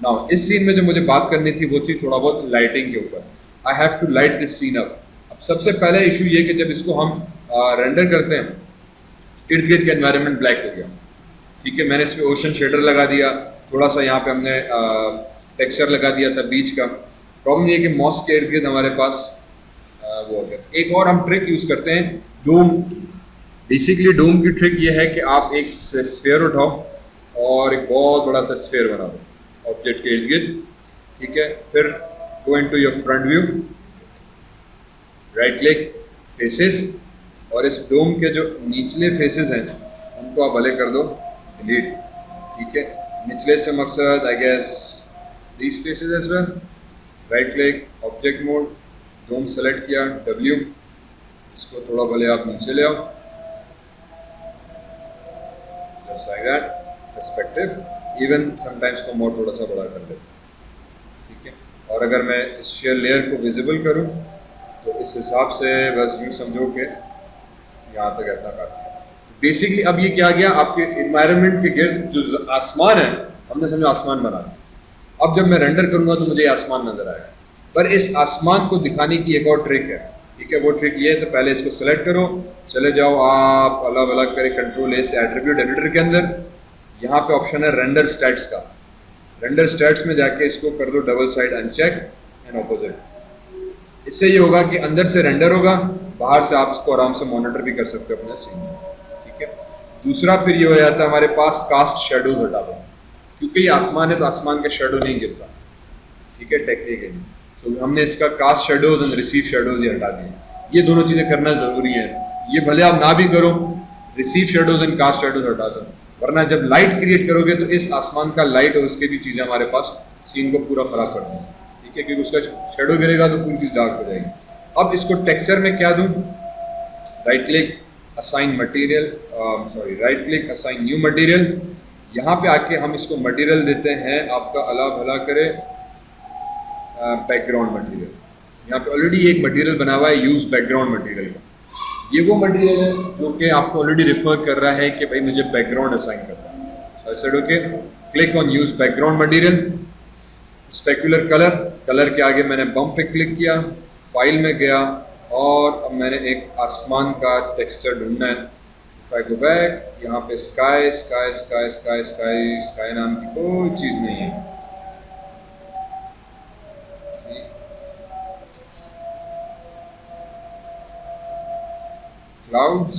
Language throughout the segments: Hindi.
नाउ इस सीन में जो मुझे बात करनी थी वो थी थोड़ा बहुत लाइटिंग के ऊपर। I have to light this scene up. अब सबसे पहले इशू ये कि जब इसको हम रेंडर करते हैं, इर्द गिर्द का एनवायरनमेंट ब्लैक हो गया, ठीक है। मैंने इस पे ओशन शेडर लगा दिया, थोड़ा सा यहाँ पे हमने टेक्सचर लगा दिया था बीच का। प्रॉब्लम ये कि मॉस के इर्द गिर्द हमारे पास वो हो गया। एक और हम ट्रिक यूज करते हैं, डोम। बेसिकली डोम की ट्रिक ये है कि आप एक स्फीयर उठाओ और एक बहुत बड़ा सा स्फीयर बना दो ऑब्जेक्ट के इर्द गिर्द, ठीक है। फिर go into your front view, right click, faces, और इस डोम के जो निचले फेसेस हैं उनको आप भले कर दो डिलीट, ठीक है। निचले से मकसद I guess these faces as well. Right click, object mode, dome select किया, डब्ल्यू, इसको थोड़ा भले आप नीचे ले आओ, just like that, perspective. Even sometimes को मोड थोड़ा सा बड़ा कर देते, ठीक है। और अगर मैं इस शेयर लेयर को विजिबल करूं तो इस हिसाब से बस यूँ समझो कि यहाँ तक इतना काफी है। बेसिकली अब ये क्या गया, आपके इन्वायरमेंट के गिर्द जो आसमान है, हमने समझो आसमान बना दिया। अब जब मैं रेंडर करूंगा तो मुझे आसमान नजर आएगा। पर इस आसमान को दिखाने की एक और ट्रिक है, ठीक है। वो ट्रिक ये है, तो पहले इसको सेलेक्ट करो, चले जाओ आप अलग अलग करें कंट्रोल ए से एट्रीब्यूट एडिटर के अंदर, यहाँ पे ऑप्शन है रेंडर स्टैट्स का। रेंडर स्टैट्स में जाके इसको कर दो double side uncheck and opposite. इससे ये होगा कि अंदर से रेंडर होगा, बाहर से आप इसको आराम से मॉनिटर भी कर सकते हो अपने सीन में, ठीक है। दूसरा फिर ये हो जाता है हमारे पास कास्ट शेडोज हटा दो, क्योंकि ये आसमान है तो आसमान का शेडो नहीं गिरता, ठीक है, टेक्निकली। तो हमने इसका cast shadows and receive shadows ये हटा दिए। ये दोनों चीजें करना जरूरी है। ये भले आप ना भी करो, receive shadows and cast shadows हटा दो, वरना जब लाइट क्रिएट करोगे तो इस आसमान का लाइट और उसके भी चीजें हमारे पास सीन को पूरा खराब कर देंगे, ठीक है, क्योंकि उसका शेडो गिरेगा तो पूरी चीज डार्क हो जाएगी। अब इसको टेक्सचर में क्या दूं, right click, assign material, sorry right click, assign new material. यहाँ पे आके हम इसको मटेरियल देते हैं आपका अला भला करे बैकग्राउंड मटेरियल। यहाँ पे ऑलरेडी एक मटेरियल बना हुआ है यूज बैकग्राउंड मटेरियल का। ये वो मटेरियल है जो कि आपको ऑलरेडी रिफर कर रहा है कि भाई मुझे बैकग्राउंड असाइन करना है। So I said okay, click on use background material, specular colour, colour के आगे मैंने बम्प पे क्लिक किया, फाइल में गया और अब मैंने एक आसमान का टेक्सचर ढूंढना है। इफ आई गो बैक, यहाँ पे sky sky sky sky sky sky नाम की कोई चीज़ नहीं है। क्लाउड्स,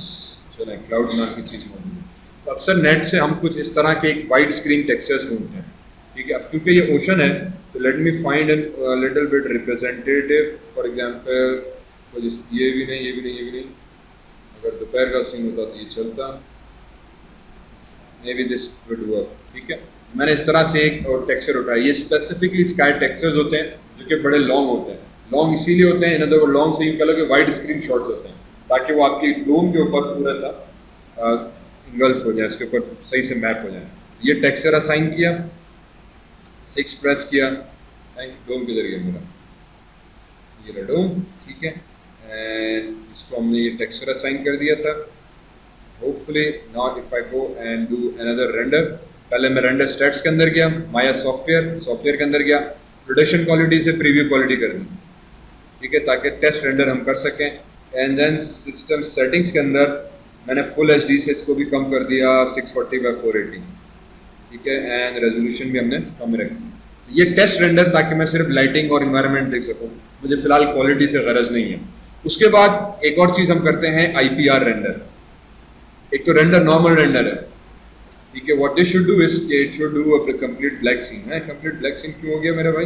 चले क्लाउड्स नाम की चीज़ मौजूद है। तो अक्सर नेट से हम कुछ इस तरह के एक वाइड स्क्रीन टेक्सचर्स ढूंढते हैं, ठीक है। अब क्योंकि ये ओशन है तो let me find an little bit representative. For example ये भी नहीं, ये भी नहीं, ये भी नहीं। अगर दोपहर का सीन होता तो ये चलता, may be this would work, ठीक है। मैंने इस तरह से एक और टेक्सचर उठाया। ये स्पेसिफिकली स्काई टेक्सचर्स होते हैं जो कि बड़े लॉन्ग होते हैं। लॉन्ग इसीलिए होते हैं, इन अदर वर्ड लॉन्ग से यूँ कह लो कि वाइड स्क्रीन शॉट्स होते हैं, ताकि वो आपकी डोम के ऊपर पूरा सा इंगल्फ हो जाए, इसके ऊपर सही से मैप हो जाए। ये टेक्सचर असाइन किया, 6 प्रेस किया, डोम के जरिए मेरा ये रहा डोम, ठीक है। एंड इसको हमने ये टेक्सचर असाइन कर दिया था। Hopefully now if I go and do another render, पहले मैं रेंडर स्टैट्स के अंदर गया, माया सॉफ्टवेयर के अंदर गया, प्रोडक्शन क्वालिटी से प्रीव्यू क्वालिटी कर दी, ठीक है, ताकि टेस्ट रेंडर हम कर सकें। एंड देन सिस्टम सेटिंग्स के अंदर मैंने फुल एचडी से इसको भी कम कर दिया 640x480, ठीक है। एंड रेजोल्यूशन भी हमने कम रखी। तो ये टेस्ट रेंडर ताकि मैं सिर्फ लाइटिंग और इन्वायरमेंट देख सकूं, मुझे फिलहाल क्वालिटी से गरज नहीं है। उसके बाद एक और चीज़ हम करते हैं IPR रेंडर। एक तो रेंडर नॉर्मल रेंडर है, ठीक है। What this should do is it should do a complete black scene है। कंप्लीट ब्लैक सीन क्यों हो गया मेरे भाई?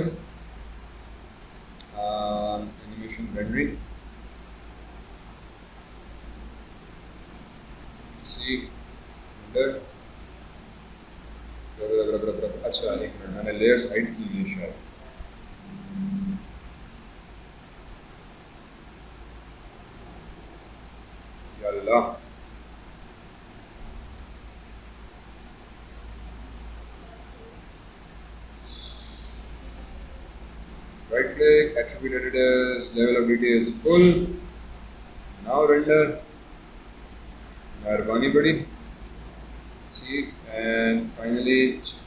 एनिमेशन रेंडरिंग, सी रेंडर, अच्छा एक मिनट, मैंने लेयर्स हाइड की है शायद। या अल्लाह, right click, attribute editors, level of detail is full. Now render, मेहरबानी बड़ी, see, and finally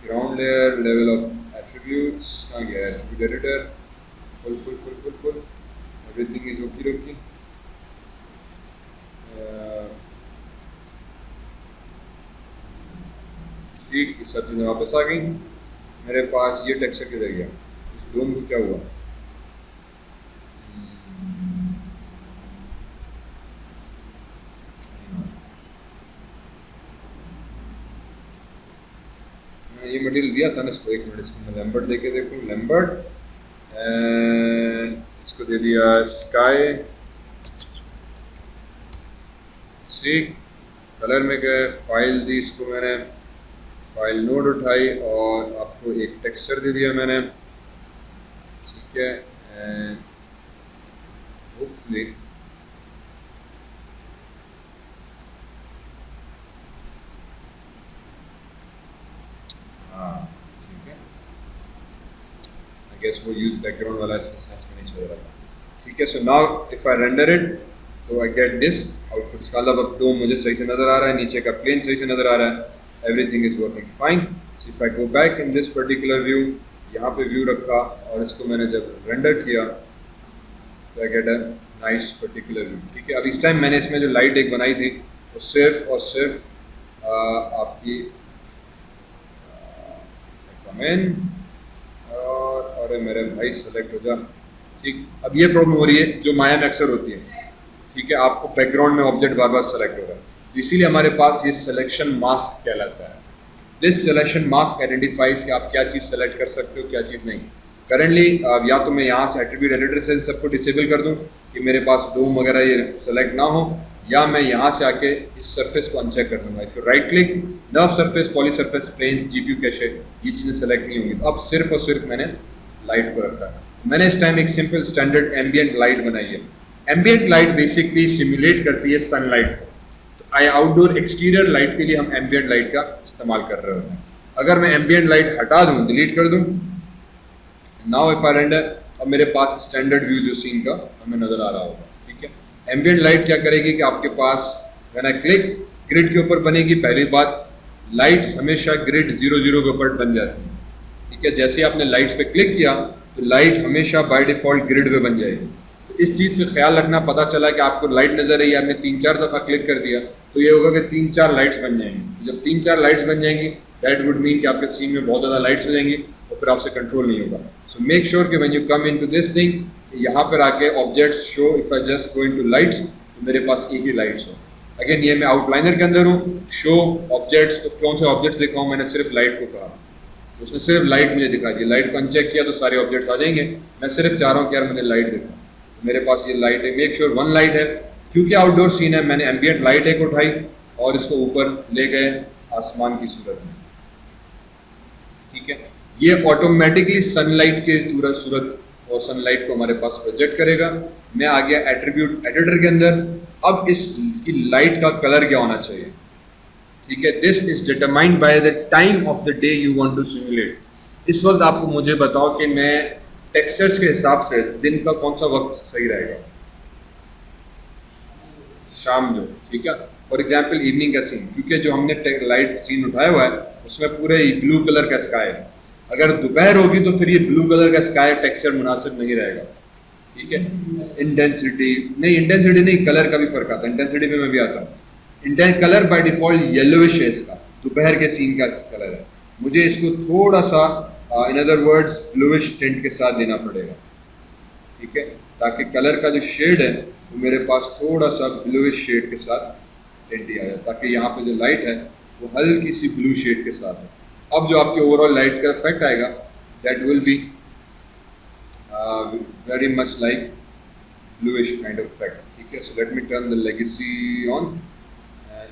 ground layer, level of attributes कहाँ गया, attribute editor, full full full full full, everything is okay okay. ठीक, ये सब चीज़ें वापस आ गई मेरे पास। ये टेक्सचर किधर गया, इस डोम को क्या हुआ? ये मटेरियल दिया था ना इसको, एक मिनट इसको मैं लैम्बर्ट देके देखूँ, लैम्बर्ट एंड इसको दे दिया स्काई। ठीक, कलर में गए, फाइल दी इसको मैंने, फाइल नोड उठाई और आपको एक टेक्सचर दे दिया मैंने। ठीक है, एंड होपफुली हाँ ठीक है, आई गेस वो यूज बैकग्राउंड वाला सेंस में नहीं चल रहा था। ठीक है, so now if I render it तो आई गेट दिस आउटपुट। इसका मतलब अब दो मुझे सही से नज़र आ रहा है, नीचे का प्लेन सही से नज़र आ रहा है, everything is working fine. So if I go back in this particular view, यहाँ पे व्यू रखा और इसको मैंने जब रेंडर किया तो आई get a nice particular view. ठीक है, अब इस टाइम मैंने इसमें जो लाइट एक बनाई थी वो सिर्फ और सिर्फ आपकी कमेंट और अरे मेरे भाई सेलेक्ट हो जा। ठीक, अब ये प्रॉब्लम हो रही है जो माया में अक्सर होती है। ठीक है, आपको बैकग्राउंड में ऑब्जेक्ट बार बार सेलेक्ट हो रहा है, तो इसीलिए हमारे पास ये सिलेक्शन मास्क कहलाता है। दिस सिलेक्शन मास्क आइडेंटिफाइज कि आप क्या चीज़ सेलेक्ट कर सकते हो, क्या चीज़ नहीं। करंटली या तो मैं यहाँ से एट्रीब्यूट एडिटर से सबको डिसेबल कर दूँ कि मेरे पास डोम वगैरह ये सेलेक्ट ना हो, या मैं यहाँ से आके इस सरफेस को अनचेक कर दूंगा। If you right click, NURBS surface, poly surface, planes, GPU cache, ये चीज़ें सेलेक्ट नहीं होंगी। अब सिर्फ और सिर्फ मैंने लाइट को रखा है। मैंने इस टाइम एक सिंपल स्टैंडर्ड एम्बियंट लाइट बनाई है। एम्बियंट लाइट बेसिकली सिमुलेट करती है सनलाइट को। तो आई आउटडोर एक्सटीरियर लाइट के लिए हम एम्बियंट लाइट का इस्तेमाल कर रहे होते हैं। अगर मैं एम्बियंट लाइट हटा दूँ, डिलीट कर दूँ, नाउ इफ आई रेंडर, अब मेरे पास स्टैंडर्ड व्यू जो सीन का हमें नजर आ रहा होगा। ठीक है, एम्बियंट लाइट क्या करेगी कि आपके पास व्हेन आई क्लिक ग्रिड के ऊपर बनेगी। पहली बात, लाइट्स हमेशा ग्रिड 0 0 के ऊपर बन जाती है। ठीक है, जैसे आपने लाइट्स पे क्लिक किया तो लाइट हमेशा बाय डिफॉल्ट ग्रिड पे बन जाएगी। तो इस चीज़ से ख्याल रखना, पता चला कि आपको लाइट नजर आई, आपने 3 4 दफ़ा क्लिक कर दिया तो ये होगा कि 3 4 लाइट्स बन जाएंगी। तो जब 3 4 लाइट्स बन जाएंगी दैट वुड मीन कि आपके सीन में बहुत ज़्यादा लाइट्स हो जाएंगी और फिर आपसे कंट्रोल नहीं होगा। सो मेक श्योर कि when you come into this thing, यहाँ पर आके objects show, if I just go into lights तो मेरे पास एक ही लाइट्स हो। अगेन ये मैं आउटलाइनर के अंदर हूँ, शो ऑब्जेक्ट्स, तो कौन से ऑब्जेक्ट्स दिखाऊँ, मैंने सिर्फ लाइट को कहा, उसने सिर्फ लाइट मुझे दिखा दी। लाइट को अनचेक किया तो सारे ऑब्जेक्ट्स आ जाएंगे। मैं सिर्फ चाह रहा हूँ कि यार मुझे लाइट दिखा, तो मेरे पास ये लाइट है। मेक श्योर वन लाइट है, क्योंकि आउटडोर सीन है, मैंने एम्बियंट लाइट एक उठाई और इसको ऊपर ले गए आसमान की सूरत में। ठीक है, ये ऑटोमेटिकली सनलाइट के सूरत और सनलाइट को हमारे पास प्रोजेक्ट करेगा। मैं आ गया एट्रीब्यूट एडिटर के अंदर। अब इसकी लाइट का कलर क्या होना चाहिए? ठीक है, this is determined by the time of the day you want to simulate. इस वक्त आपको मुझे बताओ कि मैं टेक्सचर्स के हिसाब से दिन का कौन सा वक्त सही रहेगा? शाम जो, ठीक है, फॉर एग्जाम्पल इवनिंग का सीन, क्योंकि जो हमने लाइट सीन उठाया हुआ है उसमें पूरे ब्लू कलर का स्काई है। अगर दोपहर होगी तो फिर ये ब्लू कलर का स्काई टेक्सचर मुनासिब नहीं रहेगा। ठीक है, इंटेंसिटी नहीं, कलर का भी फर्क आता है। इंटेंसिटी में मैं भी आता हूँ। कलर बाय डिफॉल्ट येलोइश है इसका, दोपहर के सीन का कलर है। मुझे इसको थोड़ा सा in other words bluish tint के साथ देना पड़ेगा। ठीक है, ताकि कलर का जो शेड है वो मेरे पास थोड़ा सा ब्लूइश शेड के साथ टिंट ही आ जाए, ताकि यहाँ पे जो लाइट है वो हल्की सी ब्लू शेड के साथ है। अब जो आपके ओवरऑल लाइट का इफेक्ट आएगा that will be very much like bluish kind of effect. ठीक है, so let me turn the legacy on.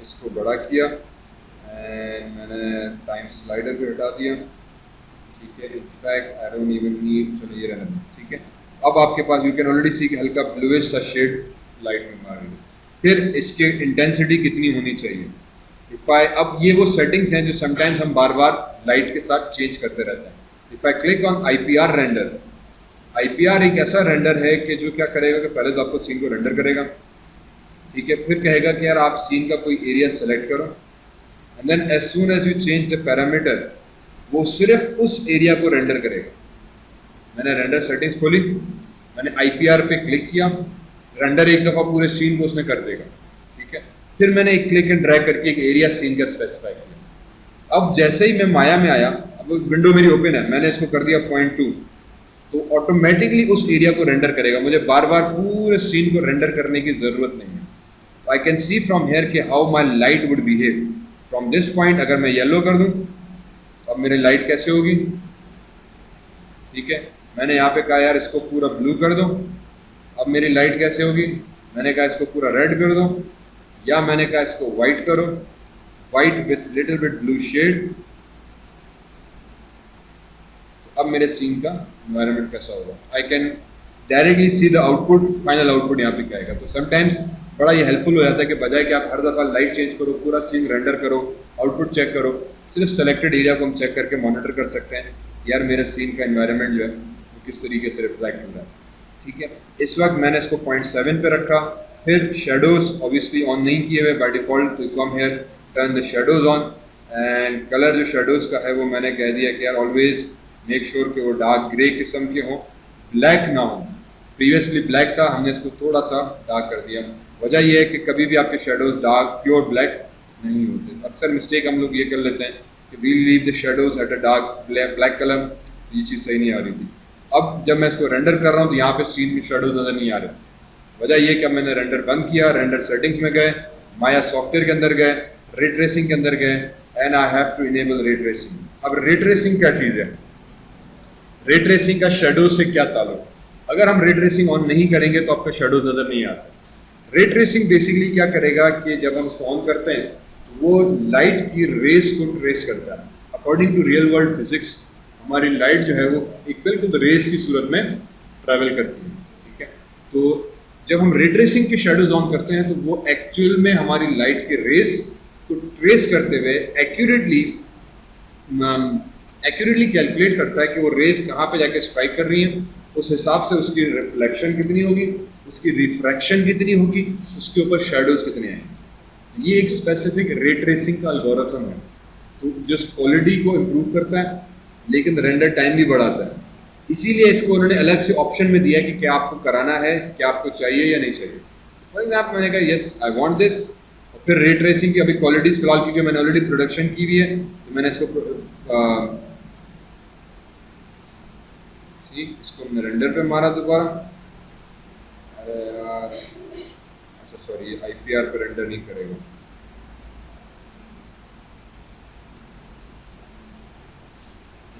इसको बड़ा किया एंड मैंने टाइम स्लाइडर पे हटा दिया। ठीक है, in fact I don't even need, चलो ये रहना। ठीक है, अब आपके पास यू कैन ऑलरेडी सी कि हल्का ब्लूइश सा शेड लाइट में मार रही है। फिर इसकी इंटेंसिटी कितनी होनी चाहिए? अब ये वो सेटिंग्स हैं जो समटाइम्स हम बार बार लाइट के साथ चेंज करते रहते हैं। If I click on IPR render, IPR एक ऐसा रेंडर है कि जो क्या करेगा कि पहले तो आपको सीन को रेंडर करेगा। ठीक है, फिर कहेगा कि यार आप सीन का कोई एरिया सेलेक्ट करो and then as soon as you change the parameter वो सिर्फ उस एरिया को रेंडर करेगा। मैंने रेंडर सेटिंग्स खोली, मैंने IPR पे क्लिक किया, रेंडर एक दफ़ा पूरे सीन को उसने कर देगा, ठीक है। फिर मैंने एक क्लिक एंड ड्रैग करके एक एरिया सीन का स्पेसिफाई किया। अब जैसे ही मैं माया में आया, अब विंडो मेरी ओपन है, मैंने इसको कर दिया 0.2, तो ऑटोमेटिकली उस एरिया को रेंडर करेगा, मुझे बार बार पूरे सीन को रेंडर करने की ज़रूरत नहीं है। I can see from here कि how my light would behave from this point. अगर मैं येलो कर दूं तो अब मेरी लाइट कैसे होगी, ठीक है। मैंने यहाँ पे कहा यार इसको पूरा ब्लू कर दो, अब मेरी लाइट कैसे होगी, मैंने कहा इसको पूरा रेड कर दो, या मैंने कहा इसको वाइट करो, white with little bit blue shade. तो अब मेरे सीन का एनवायरनमेंट कैसा होगा, I can directly see the output, final output यहाँ पे क्या आएगा। तो समटाइम्स बड़ा ये हेल्पफुल हो जाता है कि बजाय कि आप हर दफ़ा लाइट चेंज करो, पूरा सीन रेंडर करो, आउटपुट चेक करो, सिर्फ सेलेक्टेड एरिया को हम चेक करके मॉनिटर कर सकते हैं यार मेरे सीन का एनवायरनमेंट जो है वो किस तरीके से रिफ्लेक्ट हो रहा है, ठीक है। इस वक्त मैंने इसको 0.7 पे रखा। फिर शेडोज ऑब्वियसली ऑन नहीं किए हुए बाय डिफॉल्ट, तो come here turn the shadows on, and colour जो शेडोज का है वो मैंने कह दिया कि यार ऑलवेज मेक श्योर कि वो डार्क ग्रे किस्म के हों, ब्लैक ना हो। प्रीवियसली ब्लैक था, हमने इसको थोड़ा सा डार्क कर दिया। वजह यह है कि कभी भी आपके शेडोज डार्क प्योर ब्लैक नहीं होते। अक्सर मिस्टेक हम लोग ये कर लेते हैं कि we leave the shadows at a dark black colour, ये चीज़ सही नहीं आ रही थी। अब जब मैं इसको रेंडर कर रहा हूँ तो यहाँ पे सीन में शेडोज नज़र नहीं आ रहे। वजह यह कि अब मैंने रेंडर बंद किया, रेंडर सेटिंग्स में गए, माया सॉफ्टवेयर के अंदर गए, रे ट्रेसिंग के अंदर गए, and I have to enable ray tracing. अब रे ट्रेसिंग क्या चीज़ है, रे ट्रेसिंग का शेडोज से क्या ताल्लुक। अगर हम रे ट्रेसिंग ऑन नहीं करेंगे तो आपका शेडोज नज़र नहीं आता। रे ट्रेसिंग बेसिकली क्या करेगा कि जब हम इसको ऑन करते हैं तो वो लाइट की रेस को ट्रेस करता है। According to real world physics हमारी लाइट जो है वो एक बिल्कुल रेस की सूरत में ट्रैवल करती है, ठीक है। तो जब हम रे ट्रेसिंग के शेडोज ऑन करते हैं तो वो एक्चुअल में हमारी लाइट के रेस को ट्रेस करते हुए एक्यूरेटली कैलकुलेट करता है कि वो रेस कहाँ पे जाके स्ट्राइक कर रही है, उस हिसाब से उसकी रिफ्लेक्शन कितनी होगी, उसकी रिफ्रैक्शन कितनी होगी, उसके ऊपर शेडोज कितने आएंगे। ये एक स्पेसिफिक रे ट्रेसिंग का एल्गोरिथम है, तो जो क्वालिटी को इम्प्रूव करता है लेकिन रेंडर टाइम भी बढ़ाता है। इसीलिए इसको उन्होंने अलग से ऑप्शन में दिया कि क्या आपको कराना है, क्या आपको चाहिए या नहीं चाहिए। फॉर एग्जाम्पल मैंने कहा यस आई वांट दिस, और फिर रे ट्रेसिंग की अभी क्वालिटीज फिलहाल क्योंकि मैंने ऑलरेडी प्रोडक्शन की हुई है तो मैंने इसको हमने रेंडर पे मारा दोबारा। अच्छा सॉरी, ये IPR पे रेंडर नहीं करेगा।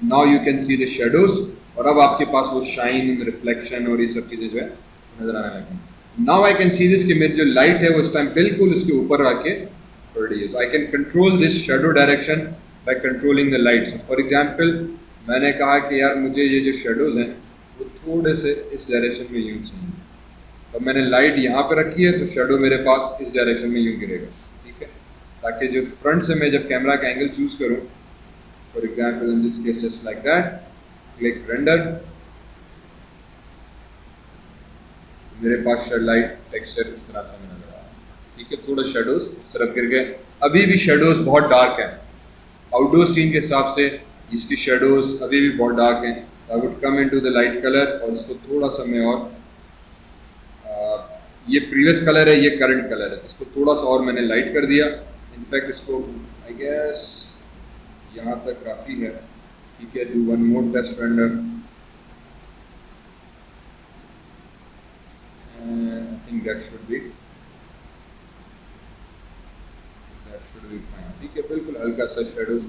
Now you can see the shadows, और अब आपके पास वो शाइन, रिफ्लेक्शन और ये सब चीज़ें जो है नजर आने लगी। Now I can see this कि मेरी जो लाइट है वो इस टाइम बिल्कुल इसके ऊपर आके पड़ रही है। तो I can control this shadow direction by controlling the light. For example मैंने कहा कि यार मुझे ये जो शेडोज हैं वो थोड़े से इस डायरेक्शन में यूँ चाहिए, तो मैंने लाइट यहाँ पे रखी है तो शेडो मेरे पास इस डायरेक्शन में यूँ गिरेगा, ठीक है। ताकि जो फ्रंट से मैं जब कैमरा का एंगल चूज़ करूँ, for example in this case just like that, click render, मेरे पास शेड लाइट टेक्सचर इस तरह से नजर आ रहा है, ठीक है। थोड़ा शेडोज उस तरफ गिर गए, अभी भी शेडोज बहुत डार्क हैं आउटडोर सीन के हिसाब से, इसकी शेडोज अभी भी बहुत डार्क हैं। I would come into the light colour और इसको थोड़ा सा मैं और ये प्रीवियस कलर है, ये करंट कलर है, इसको थोड़ा सा और मैंने लाइट कर दिया। इनफैक्ट इसको आई गेस यहाँ तक काफ़ी है, ठीक है। Do one more test render, I think that should be fine, ठीक है। बिल्कुल हल्का सा shadows.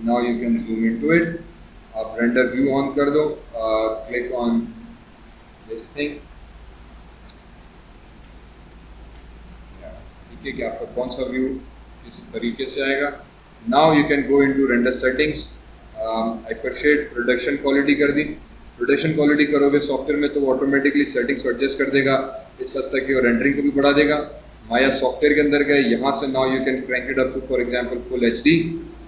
Now you can zoom into it, आप रेंडर व्यू ऑन कर दो, क्लिक ऑन दिस थिंग, ठीक है कि आपका कौन सा व्यू इस तरीके से आएगा। Now you can go into render settings, hypershade production quality कर दी। प्रोडक्शन क्वालिटी करोगे सॉफ्टवेयर में तो वो ऑटोमेटिकली सेटिंग्स को एडजस्ट कर देगा इस हद तक कि वो रेंडरिंग को भी बढ़ा देगा। माया सॉफ्टवेयर के अंदर गए, यहाँ से now you can crank it up to for example full HD,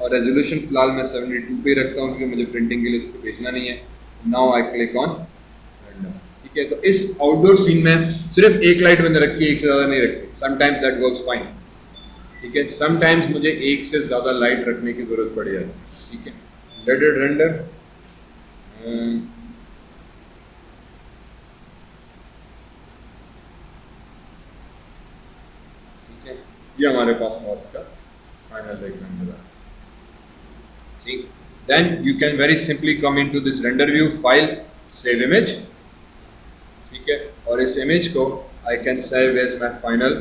और रेजोल्यूशन फिलहाल मैं 72 पे रखता हूँ क्योंकि मुझे प्रिंटिंग के लिए उसको भेजना नहीं है। Now I click on render, ठीक है। तो इस आउटडोर सीन में सिर्फ एक लाइट मैंने रखी है, एक से ज़्यादा नहीं रखी। समटाइम्स दैट वर्क्स फाइन, ठीक है। समटाइम्स मुझे एक से ज़्यादा लाइट रखने की ज़रूरत पड़ जाती है, ठीक है। Let it render. ठीक है, ये हमारे पास मॉस का फाइनल एक रेंडर है। ठीक, then you can very simply come into this render view, file, save image। ठीक है, और इस इमेज को I can save as my final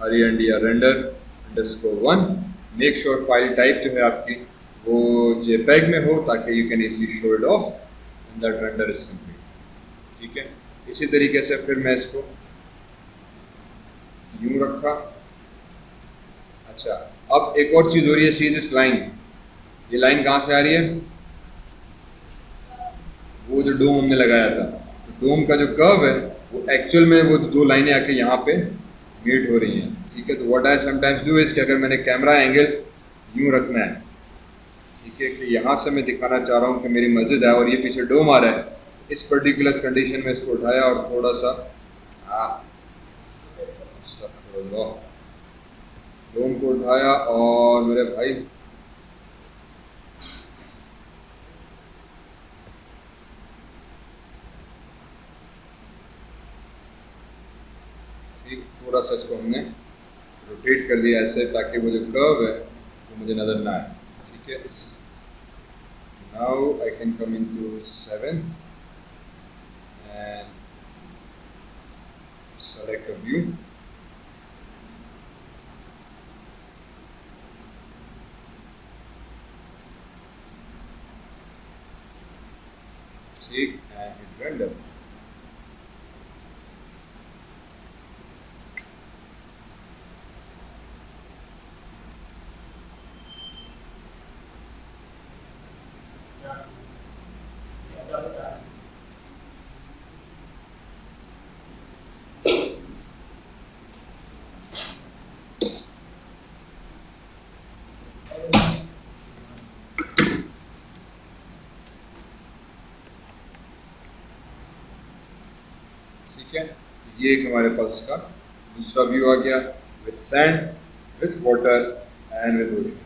render_1। Make sure file type जो है आपकी वो JPEG में हो ताकि you can easily show it off and that render is complete। ठीक है, इसी तरीके से फिर मैं इसको यूं रखा। अच्छा, अब एक और चीज़ हो रही है, सी दिस लाइन। ये लाइन कहाँ से आ रही है? वो जो डोम हमने लगाया था, तो डोम का जो कर्व है वो एक्चुअल में वो दो लाइनें आके यहाँ पे मीट हो रही हैं। ठीक है, तो what I sometimes do is कि अगर मैंने कैमरा एंगल यूं रखना है, ठीक है, कि यहाँ से मैं दिखाना चाह रहा हूँ कि मेरी मस्जिद है और ये पीछे डोम आ रहा है, तो इस पर्टिकुलर कंडीशन में इसको उठाया और थोड़ा सा डोम को उठाया और मेरे भाई थोड़ा सा इसको हमने रोटेट कर दिया ऐसे ताकि वो जो कर्व है वो मुझे नज़र ना आए। ठीक है, इस now I can come into 7 and select a view. ठीक, एंड हिट रेंडर। ठीक है, ये एक हमारे पास इसका दूसरा व्यू आ गया with sand, with water and with ocean.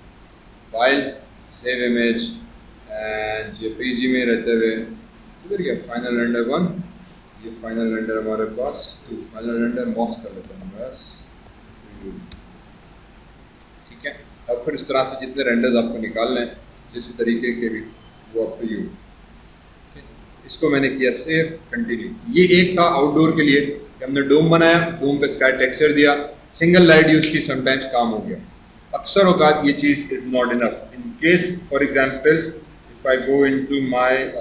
File, save image and JPG में रहते हुए किधर गया फाइनल रेंडर 1। ये फाइनल रेंडर हमारे पास 2, फाइनल रेंडर मॉक्स कर लेते हैं बस। ठीक है, अब फिर इस तरह से जितने रेंडर्स आपको निकालने हैं जिस तरीके के भी, वो अप टू यू। इसको मैंने किया सेव, कंटिन्यू। ये एक था आउटडोर के लिए कि हमने डोम बनाया, डोम पे स्काई टेक्सचर दिया, सिंगल लाइट यूज की, समटाइम्स काम हो गया। अक्सर औकात ये चीज़ is not enough. In case for example if I go into my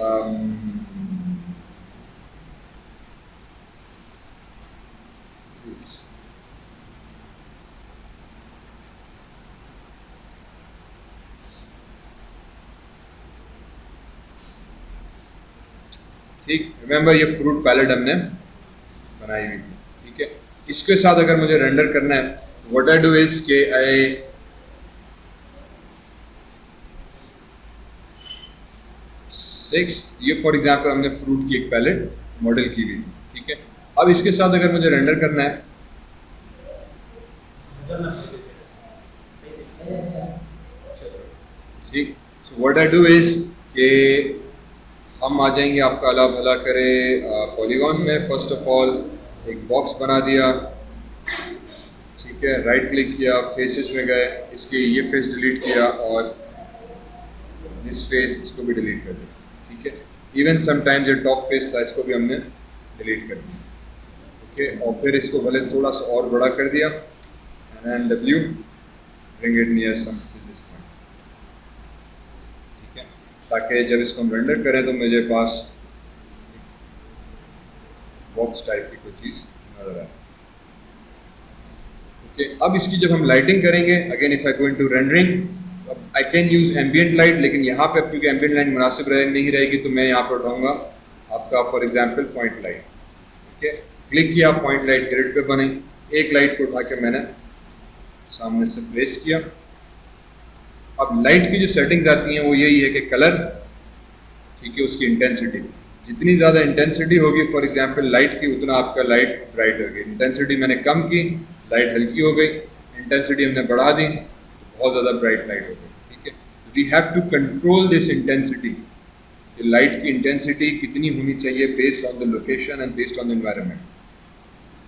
ठीक, रिमेंबर ये फ्रूट पैलेट हमने बनाई हुई थी। ठीक है, इसके साथ अगर मुझे रेंडर करना है तो व्हाट आई डू इज के आई ये फॉर एग्जांपल हमने फ्रूट की एक पैलेट मॉडल की हुई थी। ठीक है, अब इसके साथ अगर मुझे रेंडर करना है ठीक, so what I do is के हम आ जाएंगे, आपका अल्लाह भला करे, पॉलीगॉन में। फर्स्ट ऑफ ऑल एक बॉक्स बना दिया। ठीक है, राइट क्लिक किया, फेसेस में गए, इसके ये फेस डिलीट किया और दिस फेस, इसको भी डिलीट कर दिया। ठीक है, इवन समटाइम्स जो टॉप फेस था इसको भी हमने डिलीट कर दिया। ओके, और फिर इसको भले थोड़ा सा और बड़ा कर दिया and W bring it near some this point. ठीक है, ताकि जब इसको हम रेंडर करें तो मुझे पास बॉक्स टाइप की कोई चीज़ नजर आए। ओके, अब इसकी जब हम लाइटिंग करेंगे, again if I go into rendering, I can use ambient light, लेकिन यहाँ पे क्योंकि एम्बियंट लाइट मुनासिब नहीं रहेगी तो मैं यहाँ पर उठाऊंगा आपका for example point light. Okay, click किया, पॉइंट लाइट ग्रिड पे बने, एक लाइट को उठा के मैंने सामने से प्लेस किया। अब लाइट की जो सेटिंग्स आती हैं वो यही है कि कलर, ठीक है, उसकी इंटेंसिटी, जितनी ज़्यादा इंटेंसिटी होगी फॉर एग्जांपल लाइट की, उतना आपका लाइट ब्राइट होगी। इंटेंसिटी मैंने कम की, लाइट हल्की हो गई, इंटेंसिटी हमने बढ़ा दी, बहुत ज़्यादा ब्राइट लाइट हो गई। ठीक है, we have to control this intensity, light की इंटेंसिटी कितनी होनी चाहिए based on the location and based on the environment,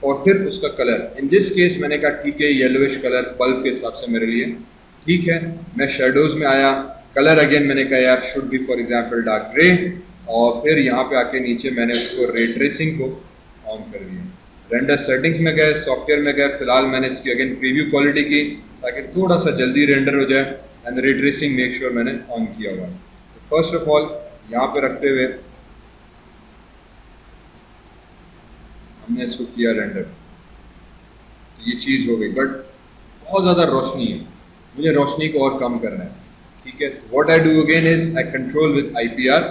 और फिर उसका कलर। इन दिस केस मैंने कहा ठीक है येलोइश कलर बल्ब के हिसाब से मेरे लिए ठीक है। मैं शेडोज में आया, कलर अगेन मैंने कहा यार should be for example dark grey, और फिर यहाँ पे आके नीचे मैंने उसको रे ट्रेसिंग को ऑन कर दिया। रेंडर सेटिंग्स में गए, सॉफ्टवेयर में गए, फिलहाल मैंने इसकी अगेन प्रीव्यू क्वालिटी की ताकि थोड़ा सा जल्दी रेंडर हो जाए, and ray tracing make sure मैंने ऑन किया हुआ है। तो फर्स्ट ऑफ ऑल यहाँ पे रखते हुए हमने इसको किया रेंडर, तो ये चीज़ हो गई। बट बहुत ज़्यादा रोशनी है, मुझे रोशनी को और कम करना है, ठीक है। What I do again is I control with IPR।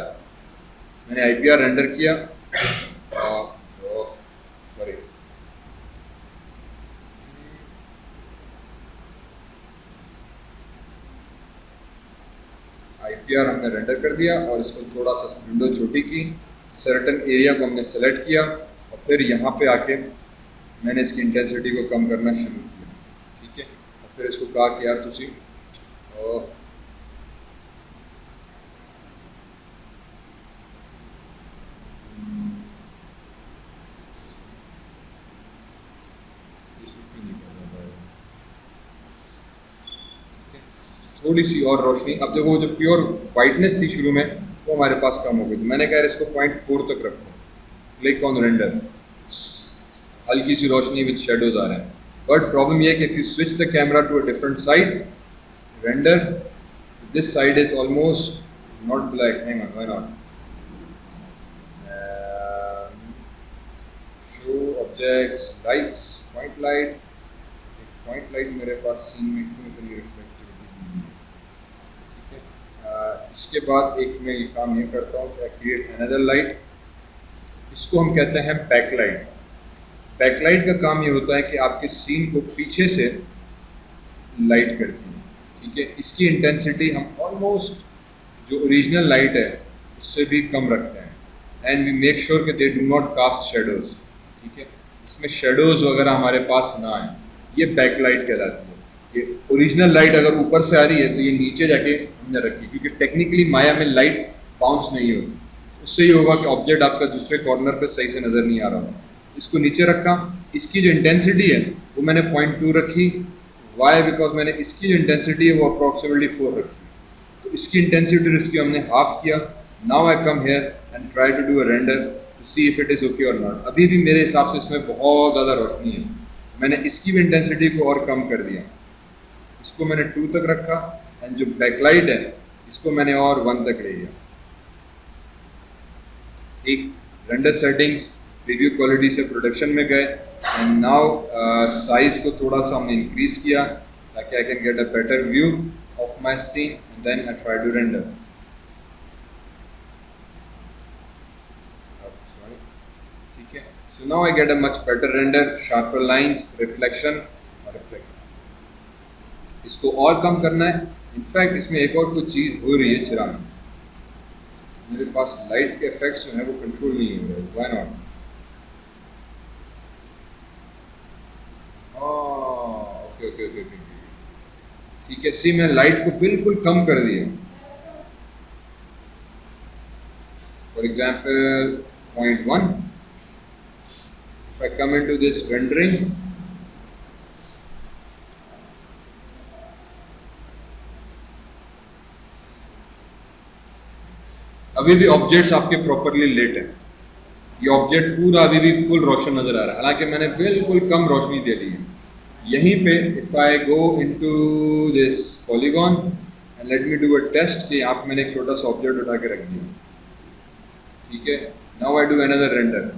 मैंने IPR रेंडर किया, सॉरी IPR हमने रेंडर कर दिया, और इसको थोड़ा सा विंडो छोटी की, सर्टेन एरिया को हमने सेलेक्ट किया, और फिर यहाँ पे आके मैंने इसकी इंटेंसिटी को कम करना शुरू किया, ठीक है। और फिर इसको कहा कि यार तुसी थोड़ी सी और रोशनी। अब देखो जो प्योर वाइटनेस थी शुरू में वो हमारे पास कम हो गई, तो मैंने कहा इसको 0.4 तक रखो, क्लिक ऑन रेंडर, हल्की सी रोशनी विद शेडोज आ रहे हैं। बट प्रॉब्लम ये है कि if you switch the camera to a different side, render, this side is almost not black, hang on, why not, show objects lights, point light, point light मेरे पास सीन में क्यों इतनी रिफ्लेक्टिविटी, ठीक है। इसके बाद एक मैं ये काम ये करता हूँ कि क्रिएट अनदर लाइट, इसको हम कहते हैं बैकलाइट। बैकलाइट का काम ये होता है कि आपके सीन को पीछे से लाइट करती है, ठीक है। इसकी इंटेंसिटी हम ऑलमोस्ट जो ओरिजिनल लाइट है उससे भी कम रखते हैं, एंड वी मेक श्योर कि they do not cast shadows, ठीक है। इसमें शेडोज वगैरह हमारे पास ना आए, ये बैकलाइट कहलाती है। ये ओरिजिनल लाइट अगर ऊपर से आ रही है तो ये नीचे जाके हमने रखी, क्योंकि टेक्निकली माया में लाइट बाउंस नहीं होती, उससे ये होगा कि ऑब्जेक्ट आपका दूसरे कॉर्नर पे सही से नज़र नहीं आ रहा होगा। इसको नीचे रखा, इसकी जो इंटेंसिटी है वो मैंने 0.2 रखी। वाई? बिकॉज मैंने इसकी जो इंटेंसिटी है वो अप्रॉक्सीमेटली 4 रखी, तो इसकी इंटेंसिटी इसकी हमने हाफ किया। Now I come here and try to do a render to see if it is okay और नॉट। अभी भी मेरे हिसाब से इसमें बहुत ज़्यादा रोशनी है, मैंने इसकी भी इंटेंसिटी को और कम कर दिया, इसको मैंने 2 तक रखा, एंड जो बैकलाइट है इसको मैंने और 1 तक ले लिया, ठीक। रेंडर सेटिंग्स, प्रीव्यू क्वालिटी से प्रोडक्शन में गए, एंड नाउ साइज को थोड़ा सा हमने इंक्रीज किया ताकि I can get a better view of my scene, and then I try to render. ठीक है, so now I get a much better render, sharper lines, reflection और रिफ्लेक्ट। इसको और कम करना है। इनफैक्ट इसमें एक और कुछ चीज़ हो रही है चिराग, मेरे पास लाइट के इफेक्ट्स जो है वो कंट्रोल नहीं हो रहे, why not? Okay okay okay okay, ठीक है। सी मैं लाइट को बिल्कुल कम कर दिया, for example 0.1, if I come into this rendering, अभी भी ऑब्जेक्ट्स आपके प्रॉपरली लेट है, ये ऑब्जेक्ट पूरा अभी भी फुल रोशन नजर आ रहा है, हालांकि मैंने बिल्कुल कम रोशनी दे दी है। यहीं पे if I go into this polygon and let me do a test, कि यहाँ पे मैंने एक छोटा सा ऑब्जेक्ट उठा के रख दिया, ठीक है। Now I do another render,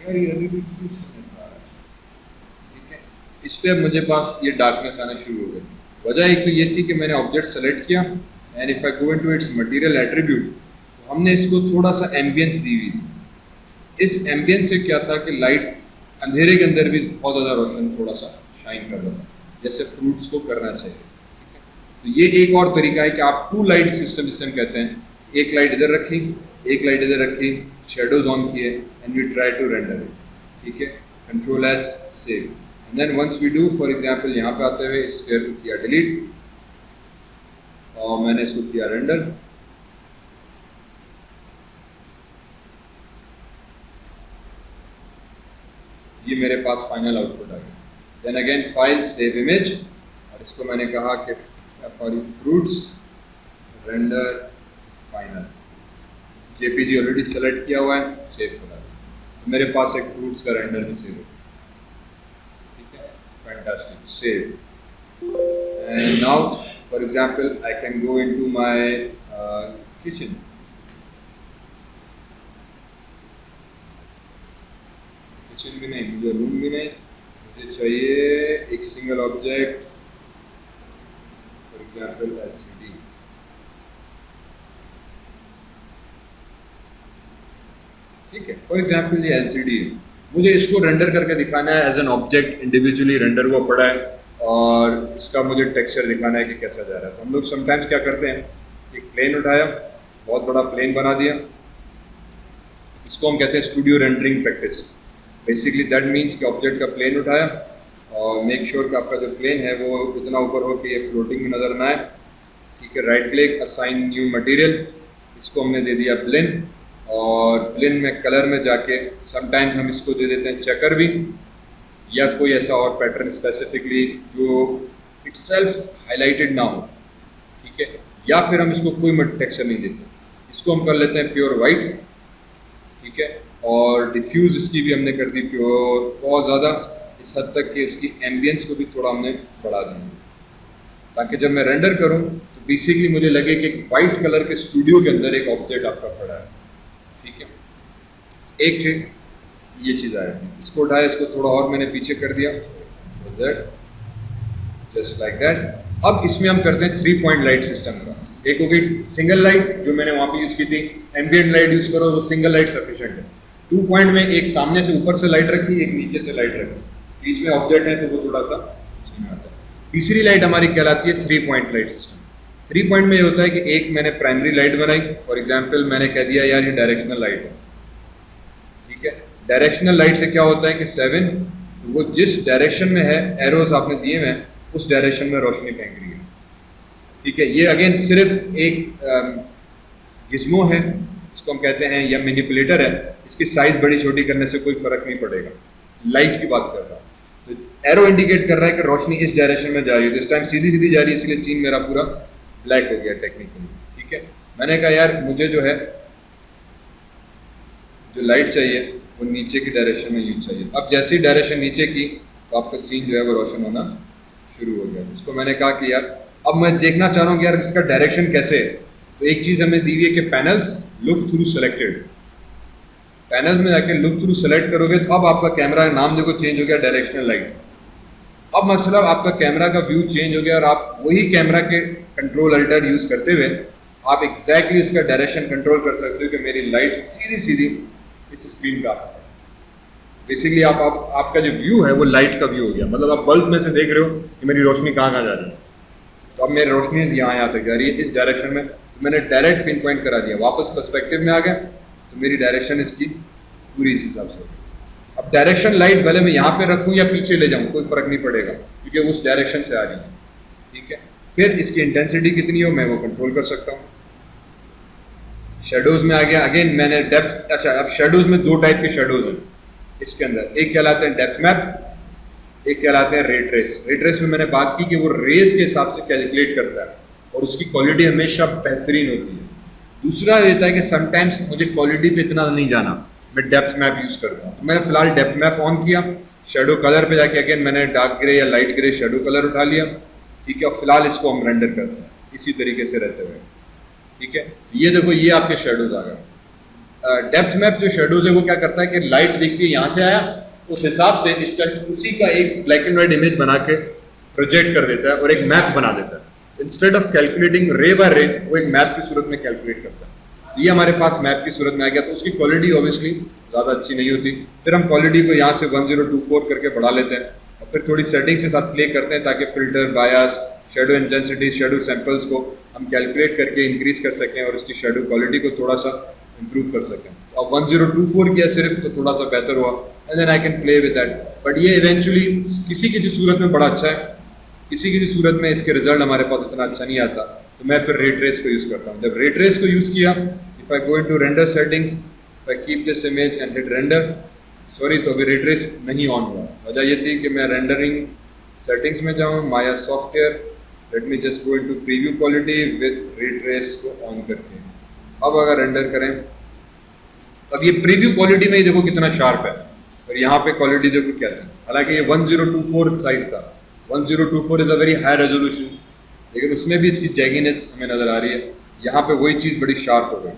यार ये अभी भी फुल समझ आ रहा है, ठीक है। इस पे अब मुझे पास ये डार्कनेस आना शुरू हो गई। वजह एक तो ये थी कि मैंने ऑब्जेक्ट सेलेक्ट किया, and if I go into its material attribute, तो हमने इसको थोड़ा सा एम्बियंस दी हुई थी। इस एम्बियंस से क्या था कि लाइट अंधेरे के अंदर भी बहुत ज़्यादा रोशन थोड़ा सा शाइन कर रहा था, जैसे फ्रूट्स को करना चाहिए, ठीक है। तो ये एक और तरीका है कि आप 2 लाइट सिस्टम जिसे हम कहते हैं, एक लाइट इधर रखी, एक लाइट इधर रखी, शेडोज ऑन किए, and we try to render it, ठीक है। Control S save, and then once we do, for example यहाँ पे आते हुए इस स्फीयर को किया डिलीट और मैंने इसको किया रेंडर। ये मेरे पास फाइनल आउटपुट आ गया। Then again file save image, और इसको मैंने कहा कि for fruits render final, JPG already select किया हुआ है, सेव करा तो मेरे पास एक फ्रूट्स का रेंडर भी सेव है। ठीक है, fantastic, save. And now for example I can go into my kitchen. Kitchen भी नहीं, मुझे रूम भी नहीं, मुझे चाहिए एक single object, for example LCD. ठीक है, फॉर एग्जांपल ये एलसीडी है, मुझे इसको रेंडर करके दिखाना है as an object, individually render हुआ पड़ा है, और इसका मुझे टेक्सचर दिखाना है कि कैसा जा रहा है। तो हम लोग समटाइम्स क्या करते हैं, एक प्लेन उठाया, बहुत बड़ा प्लेन बना दिया, इसको हम कहते हैं studio rendering practice. Basically that means कि ऑब्जेक्ट का प्लेन उठाया और मेक श्योर कि आपका जो प्लेन है वो इतना ऊपर हो कि ये फ्लोटिंग में नज़र ना आए। ठीक है, right click, assign new material, इसको हमने दे दिया ब्लेंड, और ब्लेंड में कलर में जाके समटाइम्स हम इसको दे देते हैं चेकर भी, या कोई ऐसा और पैटर्न स्पेसिफिकली जो इटसेल्फ हाईलाइटेड ना हो। ठीक है, या फिर हम इसको कोई टेक्सचर नहीं देते, इसको हम कर लेते हैं प्योर वाइट। ठीक है, और डिफ्यूज इसकी भी हमने कर दी प्योर, बहुत ज़्यादा, इस हद तक कि इसकी एम्बियंस को भी थोड़ा हमने बढ़ा दिया, ताकि जब मैं रेंडर करूं तो बेसिकली मुझे लगे कि एक वाइट कलर के स्टूडियो के अंदर एक ऑब्जेक्ट आपका पड़ा है। ठीक है, एक ये चीज़ आया, इसको उठाया, इसको थोड़ा और मैंने पीछे कर दिया, जस्ट लाइक दैट। अब इसमें हम करते हैं 3 पॉइंट लाइट सिस्टम का। एक हो गई सिंगल लाइट जो मैंने वहाँ पे यूज़ की थी, एम्बिएंट लाइट यूज़ करो, वो सिंगल लाइट सफिशिएंट है। 2 पॉइंट में एक सामने से ऊपर से लाइट रखी, एक नीचे से लाइट रखी, बीच में ऑब्जेक्ट है तो वो थोड़ा सा आता है। तीसरी लाइट हमारी कहलाती है 3 पॉइंट लाइट सिस्टम। 3 पॉइंट में ये होता है कि एक मैंने प्राइमरी लाइट बनाई, फॉर एग्जाम्पल मैंने कह दिया यार ये डायरेक्शनल लाइट है। ठीक है, डायरेक्शनल लाइट से क्या होता है कि 7, वो जिस डायरेक्शन में है, एरोज आपने दिए हैं, उस डायरेक्शन में रोशनी फेंक रही है। ठीक है, ये अगेन सिर्फ एक गिज्मो है, इसको हम कहते हैं, या मैनिपुलेटर है, इसकी साइज बड़ी छोटी करने से कोई फर्क नहीं पड़ेगा। लाइट की बात कर रहा हूँ, तो एरो इंडिकेट कर रहा है कि रोशनी इस डायरेक्शन में जा रही है, तो इस टाइम सीधी सीधी जा रही है, इसलिए सीन मेरा पूरा ब्लैक हो गया टेक्निकली। ठीक है, मैंने कहा यार मुझे जो है जो लाइट चाहिए वो नीचे की डायरेक्शन में यूज चाहिए। अब जैसे ही डायरेक्शन नीचे की तो आपका सीन जो है वो रोशन होना शुरू हो गया। इसको मैंने कहा कि यार अब मैं देखना चाह रहा हूँ कि यार इसका डायरेक्शन कैसे है, तो एक चीज़ हमें दी हुई है कि panels look through selected, panels में जाके लुक थ्रू सेलेक्ट करोगे तो अब आपका कैमरा का नाम देखो चेंज हो गया, डायरेक्शनल लाइट। अब मतलब आपका कैमरा का व्यू चेंज हो गया, और आप वही कैमरा के कंट्रोल अल्टर यूज करते हुए आप एग्जैक्टली इसका डायरेक्शन कंट्रोल कर सकते हो कि मेरी लाइट सीधी सीधी इस स्क्रीन पे आ। बेसिकली आपका जो व्यू है वो लाइट का व्यू हो गया, मतलब आप बल्ब में से देख रहे हो कि मेरी रोशनी कहाँ कहाँ जा रही है, तो अब मेरी रोशनी यहाँ तक जा रही है इस डायरेक्शन में, तो मैंने डायरेक्ट पिन पॉइंट करा दिया, वापस पर्सपेक्टिव में आ गया, तो मेरी डायरेक्शन इसकी पूरी इस हिसाब से होगी। अब डायरेक्शन लाइट भले मैं यहाँ पे रखूँ या पीछे ले जाऊँ कोई फर्क नहीं पड़ेगा, क्योंकि उस डायरेक्शन से आ रही है। ठीक है, फिर इसकी इंटेंसिटी कितनी हो मैं वो कंट्रोल कर सकता हूँ। शेडोज में आ गया, अगेन मैंने डेप्थ, अच्छा अब शेडोज में 2 टाइप के शेडोज हैं इसके अंदर, एक कहलाते हैं डेप्थ मैप, एक कहलाते हैं रे ट्रेस। रे ट्रेस में मैंने बात की कि वो रेस के हिसाब से कैलकुलेट करता है और उसकी क्वालिटी हमेशा बेहतरीन होती है। दूसरा ये होता है कि समटाइम्स मुझे क्वालिटी पे इतना नहीं जाना, मैं डेप्थ मैप यूज करता हूँ, तो मैंने फिलहाल डेप्थ मैप ऑन किया, शेडो कलर पे जाके अगेन मैंने डार्क ग्रे या लाइट ग्रे शेडो कलर उठा लिया। ठीक है, और फिलहाल इसको हम रेंडर करते हैं इसी तरीके से रहते हुए। ठीक है, ये देखो ये आपके शेडोज आ गए। डेप्थ मैप जो शेडोज है वो क्या करता है कि लाइट दिखती है यहाँ से आया, उस हिसाब से इसका उसी का एक ब्लैक एंड व्हाइट इमेज बना के प्रोजेक्ट कर देता है और एक मैप बना देता है। इंस्टेड ऑफ कैलकुलेटिंग रे बाय रे वो एक मैप की सूरत में कैलकुलेट करता है। ये हमारे पास मैप की सूरत में आ गया, तो उसकी क्वालिटी ऑब्वियसली ज़्यादा अच्छी नहीं होती। फिर हम क्वालिटी को यहाँ से 1024 करके बढ़ा लेते हैं और फिर थोड़ी सेटिंग के साथ प्ले करते हैं ताकि फिल्टर, बायस, शेडो इंटेंसिटी, शेडो सैंपल्स को हम कैलकुलेट करके इंक्रीज कर सकें और उसकी शेडो क्वालिटी को थोड़ा सा इम्प्रूव कर सकें। तो अब 1024 किया सिर्फ तो थोड़ा सा बेहतर हुआ, and then I can play with that. But ये इवेंचुअली किसी किसी सूरत में बड़ा अच्छा है, किसी किसी सूरत में इसके रिजल्ट हमारे पास इतना अच्छा नहीं आता, तो मैं फिर रे ट्रेस को यूज़ करता हूँ। जब रे ट्रेस को यूज़ किया, if I go into render settings, if I keep this image and hit render, sorry तो अभी रे ट्रेस नहीं ऑन हुआ। वजह ये थी कि मैं रेंडरिंग सेटिंग्स में जाऊँ, Maya software, let me just go into preview quality with ray trace को ऑन करके। अब अगर रेंडर करें, अब ये प्रीव्यू क्वालिटी में ही देखो कितना शार्प है, और यहाँ पे क्वालिटी देखो क्या था। हालांकि ये 1024 साइज था, 1024 is a very high resolution, लेकिन उसमें भी इसकी जैगीनेस हमें नज़र आ रही है। यहाँ पे वही चीज़ बड़ी शार्प हो गई,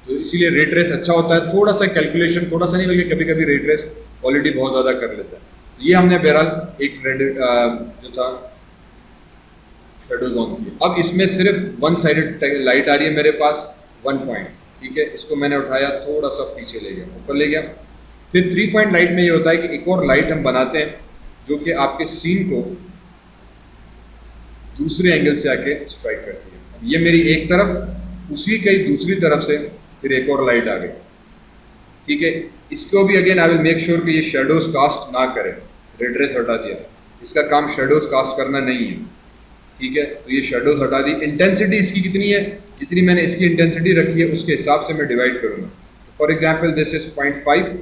तो इसीलिए रे ट्रेस अच्छा होता है। थोड़ा सा कैलकुलेशन, थोड़ा सा नहीं बल्कि कभी कभी रे ट्रेस क्वालिटी बहुत ज़्यादा कर लेता है। तो ये हमने बहरहाल एक जो था शेडोज ऑन किया। अब इसमें सिर्फ वन साइडेड लाइट आ रही है मेरे पास, 1 पॉइंट, ठीक है। इसको मैंने उठाया, थोड़ा सा पीछे ले गया, ऊपर ले गया। फिर 3 पॉइंट लाइट में ये होता है कि एक और लाइट हम बनाते हैं जो कि आपके सीन को दूसरे एंगल से आके स्ट्राइक करती है। अब ये मेरी एक तरफ, उसी के दूसरी तरफ से फिर एक और लाइट आ गई, ठीक है। इसको भी again I will make sure कि ये शेडोज कास्ट ना करे। रेड रेस हटा दिया, इसका काम शेडोज कास्ट करना नहीं है, ठीक है। तो ये शेडोज हटा दी। इंटेंसिटी इसकी कितनी है, जितनी मैंने इसकी इंटेंसिटी रखी है उसके हिसाब से मैं डिवाइड करूँगा। फॉर एग्जाम्पल दिस इज 0.5,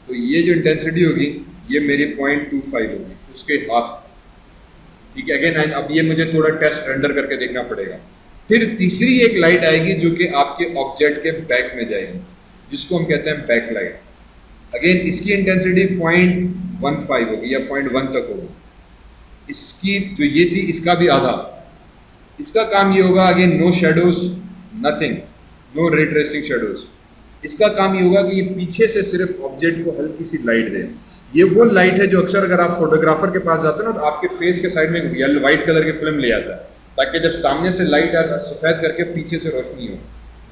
तो ये जो इंटेंसिटी होगी ये मेरी 0.25 होगी, उसके हाफ, ठीक है। अगेन अब ये मुझे थोड़ा टेस्ट रेंडर करके देखना पड़ेगा। फिर तीसरी एक लाइट आएगी जो कि आपके ऑब्जेक्ट के बैक में जाएगी, जिसको हम कहते हैं बैक लाइट। अगेन इसकी इंटेंसिटी 0.15 होगी या 0.1 तक होगी। इसकी जो ये थी इसका भी आधा। इसका काम ये होगा, again no shadows, nothing, no ray tracing shadows. इसका काम ये होगा कि ये पीछे से सिर्फ ऑब्जेक्ट को हल्की सी लाइट दे। ये वो लाइट है जो अक्सर अगर आप फोटोग्राफर के पास जाते हो ना, तो आपके फेस के साइड में येलो वाइट कलर की फिल्म ले आता है, ताकि जब सामने से लाइट आए सफ़ेद करके पीछे से रोशनी हो।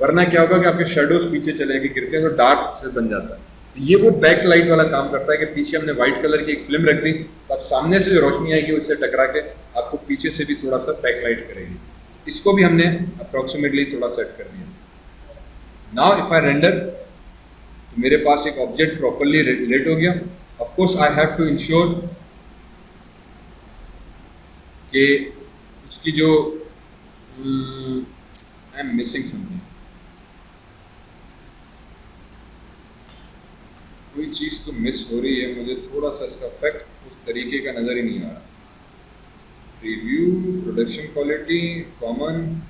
वरना क्या होगा कि आपके शेडोज पीछे चलेंगे, गिरते हैं तो डार्क से बन जाता है। तो ये वो बैक लाइट वाला काम करता है कि पीछे हमने व्हाइट कलर की एक फिल्म रख दी, तो अब सामने से जो रोशनी आएगी उससे टकरा के आपको पीछे से भी थोड़ा सा बैक लाइट करेगी। इसको भी हमने अप्रोक्सीमेटली थोड़ा सेट कर दिया। नाउ इफ आई रेंडर, तो मेरे पास एक ऑब्जेक्ट प्रॉपरली रिलेट हो गया। Of course I have to ensure कि उसकी जो आई एम मिसिंग समथिंग, कोई चीज़ तो मिस हो रही है, मुझे थोड़ा सा इसका इफेक्ट उस तरीके का नज़र ही नहीं आ रहा। प्रीव्यू, प्रोडक्शन क्वालिटी, कॉमन,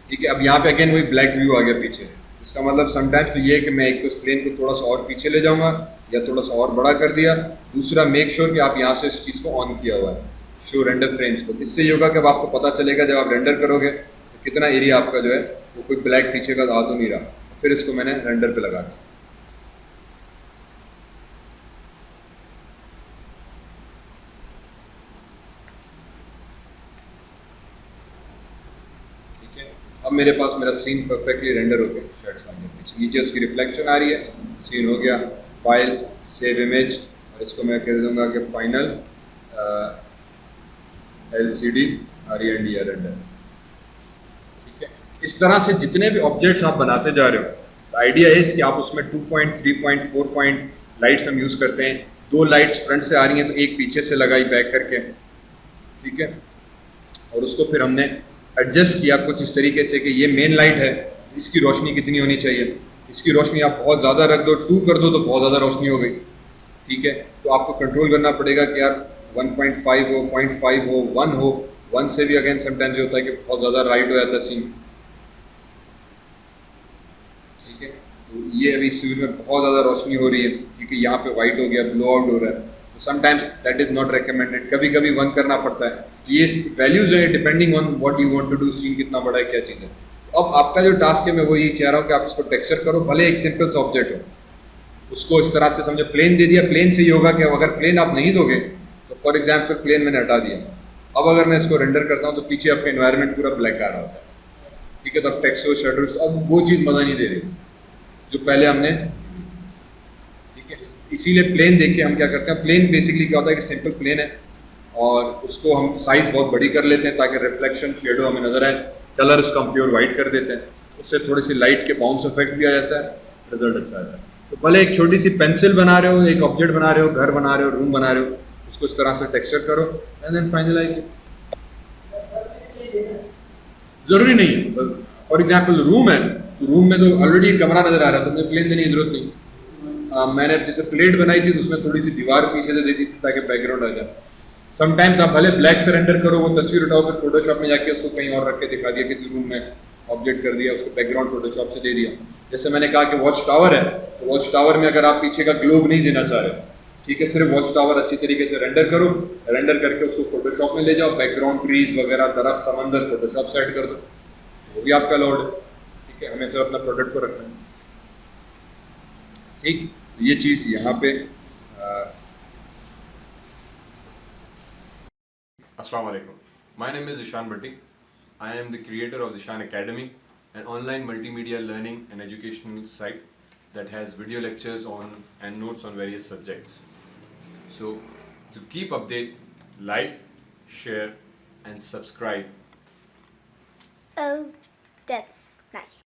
ठीक है। अब यहाँ पे अगेन वही ब्लैक व्यू आ गया पीछे। इसका मतलब समटाइम्स तो ये है कि मैं एक तो इस प्लेन को थोड़ा सा और पीछे ले जाऊंगा या थोड़ा सा और बड़ा कर दिया। दूसरा, मेक श्योर कि आप यहाँ से इस चीज़ को ऑन किया हुआ है, शो रेंडर फ्रेम्स को। इससे ये होगा कि अब आपको पता चलेगा जब आप रेंडर करोगे तो कितना एरिया आपका जो है वो कोई ब्लैक पीछे का आ तो नहीं रहा। फिर इसको मैंने रेंडर पे लगा दिया। अब मेरे पास मेरा सीन परफेक्टली रेंडर हो गया। शर्ट्स आ गया, पीछे नीचे उसकी रिफ्लेक्शन आ रही है, सीन हो गया। फाइल, सेव इमेज, और इसको मैं कह दूंगा कि फाइनल LCD RENDR रेंडर। ठीक है। इस तरह से जितने भी ऑब्जेक्ट्स आप बनाते जा रहे हो, आइडिया है कि आप उसमें 2 पॉइंट, 3 पॉइंट, 4 पॉइंट लाइट्स हम यूज़ करते हैं। 2 लाइट्स फ्रंट से आ रही हैं तो एक पीछे से लगाई बैक करके, ठीक है। और उसको फिर हमने एडजस्ट किया कुछ इस तरीके से कि ये मेन लाइट है, इसकी रोशनी कितनी होनी चाहिए। इसकी रोशनी आप बहुत ज़्यादा रख दो, 2 कर दो तो बहुत ज़्यादा रोशनी हो गई, ठीक है। तो आपको कंट्रोल करना पड़ेगा कि यार 1.5 हो, 0.5 हो, 1 हो। 1 से भी अगेन समटाइम्स होता है कि बहुत ज़्यादा राइट हो जाता है सीन, ठीक है। तो ये अभी इस सीन में बहुत ज़्यादा रोशनी हो रही है क्योंकि यहाँ पे वाइट हो गया, ब्लो आउट हो रहा है। तो sometimes that is not recommended, कभी कभी 1 करना पड़ता है। तो ये वैल्यूज है depending on what you want to do, scene कितना बड़ा है, क्या चीज़ है। अब आपका जो टास्क है मैं वो ये कह रहा हूँ कि आप इसको टेक्सचर करो, भले एक सिंपल सा ऑब्जेक्ट हो, उसको इस तरह से समझो, प्लेन दे दिया, प्लेन से ये होगा कि अगर प्लेन आप नहीं दोगे तो फॉर एग्जाम्पल प्लेन मैंने हटा दिया, अब अगर मैं इसको रेंडर करता हूँ तो पीछे आपका एनवायरनमेंट पूरा ब्लैक आ रहा होता है, ठीक है। तो अब टेक्सचर शेडोज अब वो चीज़ मजा नहीं दे रही जो पहले हमने, ठीक है। इसीलिए प्लेन देख के हम क्या करते हैं, प्लेन बेसिकली क्या होता है कि सिंपल प्लेन है और उसको हम साइज बहुत बड़ी कर लेते हैं ताकि रिफ्लेक्शन शेडो हमें नजर आए, कलर उसका हम प्योर वाइट कर देते हैं, उससे थोड़ी सी लाइट के बाउंस इफेक्ट भी आ जाता है, रिजल्ट अच्छा आता है। तो भले एक छोटी सी पेंसिल बना रहे हो, एक ऑब्जेक्ट बना रहे हो, घर बना रहे हो, रूम बना रहे हो, उसको इस तरह से टेक्सचर करो एंड देन फाइनलाइज। जरूरी नहीं है, फॉर एग्जाम्पल रूम है तो रूम में तो ऑलरेडी एक कमरा नजर आ रहा है तो मुझे प्लेन देने की जरूरत नहीं। मैंने जैसे प्लेट बनाई थी तो उसमें थोड़ी सी दीवार पीछे से दे दी थी ताकि बैकग्राउंड आ जाए। समटाइम्स आप भले ब्लैक सरेंडर करो, वो तस्वीर उठाओ, फिर फोटोशॉप में जाके उसको कहीं और रख के दिखा दिया, किसी रूम में ऑब्जेक्ट कर दिया, उसको बैकग्राउंड फोटोशॉप से दे दिया। जैसे मैंने कहा कि वॉच टावर है तो वॉच टावर में अगर आप पीछे का ग्लोब नहीं देना चाह रहे, ठीक है, सिर्फ वॉच टावर अच्छी तरीके से रेंडर करो, रेंडर करके उसको फोटोशॉप में ले जाओ, बैकग्राउंड ट्रीज वगैरह, तरफ समंदर फोटोशॉप सेट कर दो, वो भी आपका अलाउड है, ठीक है। हमें सिर्फ अपना प्रोडक्ट को रखना है, ठीक। ये चीज़ यहाँ पे Assalamu alaikum. My name is Ishan Bhatti. I am the creator of Ishan Academy, an online multimedia learning and educational site that has video lectures on and notes on various subjects. So, to keep update, like, share, and subscribe. Oh, that's nice.